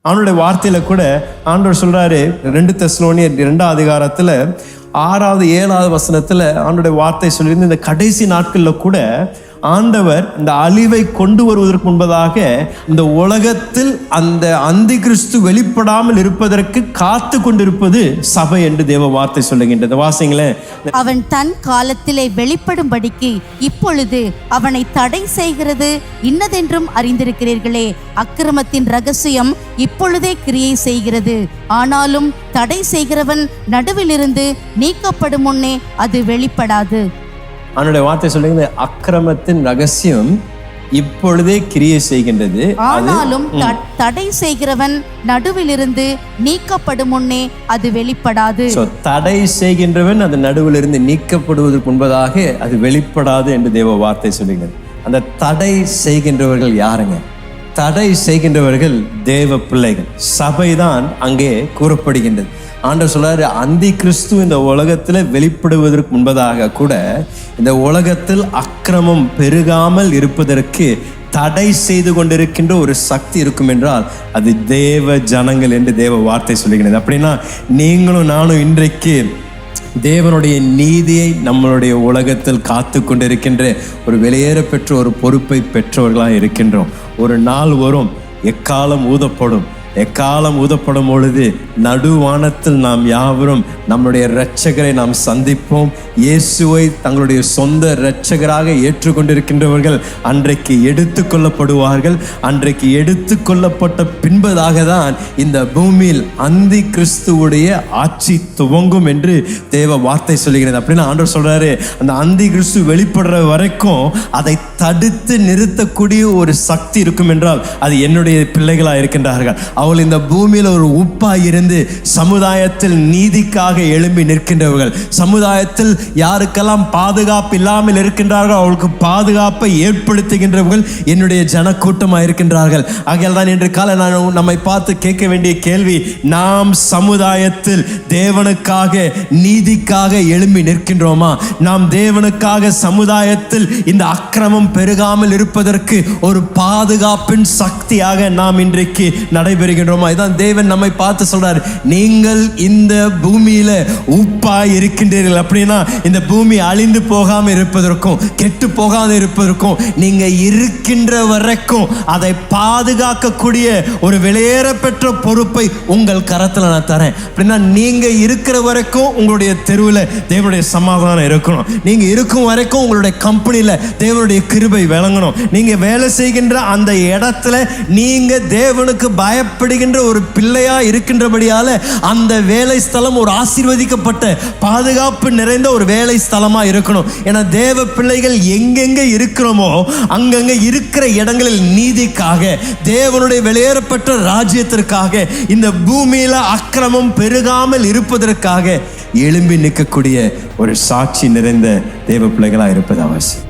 அவனுடைய வார்த்தையில கூட ஆண்டவர் சொல்றாரு, 2 தெசலோனியர் 2ஆம் அதிகாரத்துல 6வது 7வது வசனத்துல ஆண்டவருடைய வார்த்தை சொல்லியிருந்து, இந்த கடைசி நாட்கள்ல கூட ஆண்டவர் இந்த அழிவை கொண்டு வருவதற்கு முன்பதாக இந்த உலகத்தில் அந்த அந்தி கிறிஸ்து வெளிப்படாமல் இருப்பதற்கு காத்து கொண்டிருப்பது சபை என்று தேவ வார்த்தை சொல்லுகின்றது. வாசிங்களேன். அவன் தன் காலத்திலே வெளிப்படும்படிக்கு இப்பொழுது அவனை தடை செய்கிறது இன்னதென்றும் அறிந்திருக்கிறீர்களே. அக்கிரமத்தின் ரகசியம் இப்பொழுதே கிரியை செய்கிறது, ஆனாலும் தடை செய்கிறவன் நடுவிலிருந்து நீக்கப்படும் முன்னே அது வெளிப்படாது. அவனுடைய வார்த்தை சொல்லுங்க, அக்கிரமத்தின் ரகசியம் இப்பொழுதே கிரியை செய்கின்றது, ஆனாலும் தடை செய்கிறவன் நடுவிலிருந்து நீக்கப்படும் முன்னே அது வெளிப்படாது. தடை செய்கின்றவன் அது நடுவிலிருந்து நீக்கப்படுவதற்கு முன்பதாக அது வெளிப்படாது என்று தேவ வார்த்தை சொல்லுகிறது. அந்த தடை செய்கின்றவர்கள் யாருங்க? தடை செய்கின்றவர்கள் தேவ பிள்ளைகள், சபைதான் அங்கே கூறப்படுகின்றது. ஆண்டவர் சொல்றாரு, அந்தி கிறிஸ்து இந்த உலகத்துல வெளிப்படுவதற்கு முன்பதாக கூட இந்த உலகத்தில் அக்கிரமம் பெருகாமல் இருப்பதற்கு தடை செய்து கொண்டிருக்கின்ற ஒரு சக்தி இருக்கும் என்றால் அது தேவ ஜனங்கள் என்று தேவ வார்த்தை சொல்லுகிறது. அப்படின்னா நீங்களும் நானும் இன்றைக்கு தேவனுடைய நீதியை நம்மளுடைய உலகத்தில் காத்து கொண்டிருக்கின்ற ஒரு வெளியேற பெற்ற ஒரு பொறுப்பை பெற்றவர்களாக இருக்கின்றோம். ஒரு நாள் வரும், எக்காலம் ஊதப்படும். எக்காலம் ஊதப்படும் பொழுது நடுவானத்தில் நாம் யாவரும் நம்முடைய இரட்சகரை நாம் சந்திப்போம். இயேசுவை தங்களுடைய சொந்த இரட்சகராக ஏற்றுக்கொண்டிருக்கின்றவர்கள் அன்றைக்கு எடுத்து கொள்ளப்படுவார்கள். அன்றைக்கு எடுத்து கொள்ளப்பட்ட பின்பதாக தான் இந்த பூமியில் அந்தி கிறிஸ்துவுடைய ஆட்சி துவங்கும் என்று தேவ வார்த்தை சொல்லுகிறது. அப்படின்னு ஆண்டவர் சொல்றாரு, அந்த அந்தி கிறிஸ்து வெளிப்படுற வரைக்கும் அதை தடுத்து நிறுத்தக்கூடிய ஒரு சக்தி இருக்கும் என்றால் அது என்னுடைய பிள்ளைகளாக இருக்கின்றார்கள். அவள் இந்த பூமியில் ஒரு உப்பாய் இருந்து சமுதாயத்தில் நீதிக்காக எழும்பி நிற்கின்றவர்கள், சமுதாயத்தில் யாருக்கெல்லாம் பாதுகாப்பு இல்லாமல் இருக்கின்றார்கள் அவளுக்கு பாதுகாப்பை ஏற்படுத்துகின்றவர்கள் என்னுடைய ஜனக்கூட்டமாக இருக்கின்றார்கள். ஆகையால் தான் இன்று காலை நான் நம்மை பார்த்து கேட்க வேண்டிய கேள்வி, நாம் சமுதாயத்தில் தேவனுக்காக நீதிக்காக எழும்பி நிற்கின்றோமா? நாம் தேவனுக்காக சமுதாயத்தில் இந்த அக்கிரமம் பெருகாமல் இருப்பதற்கு ஒரு பாதுகாப்பின் சக்தியாக நாம் இன்றைக்கு நடைபெறுகின்றோமா? இதான் தேவன் நம்மை பார்த்து சொல்றாரு, நீங்கள் இந்த பூமியில உப்பாய் இருக்கின்றீர்கள். அப்படின்னா இந்த பூமி அழிந்து போகாம இருப்பதற்கும் கெட்டு போகாம இருப்பதற்கும் நீங்க இருக்கின்ற வரைக்கும் அதை பாதுகாக்கக்கூடிய ஒரு வெளியேற பெற்ற பொறுப்பை உங்கள் கரத்துல நான் தரேன். அப்படின்னா நீங்க இருக்கிற வரைக்கும் உங்களுடைய தெருவில் தேவனுடைய சமாதானம் இருக்கணும். நீங்க இருக்கும் வரைக்கும் உங்களுடைய கம்பெனியில தேவனுடைய கிருபை விளங்கணும். நீங்க வேலை செய்கின்ற அந்த இடத்துல நீங்க தேவனுக்கு பயப்படுகின்ற ஒரு பிள்ளையா இருக்கின்றபடியால அந்த வேலை ஸ்தலம் ஒரு ஆசீர்வதிக்கப்பட்ட பாதுகாப்பு நிறைந்த ஒரு வேலை ஸ்தலமா இருக்கணும். ஏன்னா தேவ பிள்ளைகள் எங்கெங்க இருக்கிறோமோ அங்கங்க இருக்கிற இடங்களில் நீதிக்காக, தேவனுடைய வெளியேறப்பட்ட ராஜ்யத்திற்காக, இந்த பூமியில அக்கிரமம் பெருகாமல் இருப்பதற்காக எழும்பி நிற்கக்கூடிய ஒரு சாட்சி நிறைந்த தேவ பிள்ளைகளா இருப்பது அவசியம்.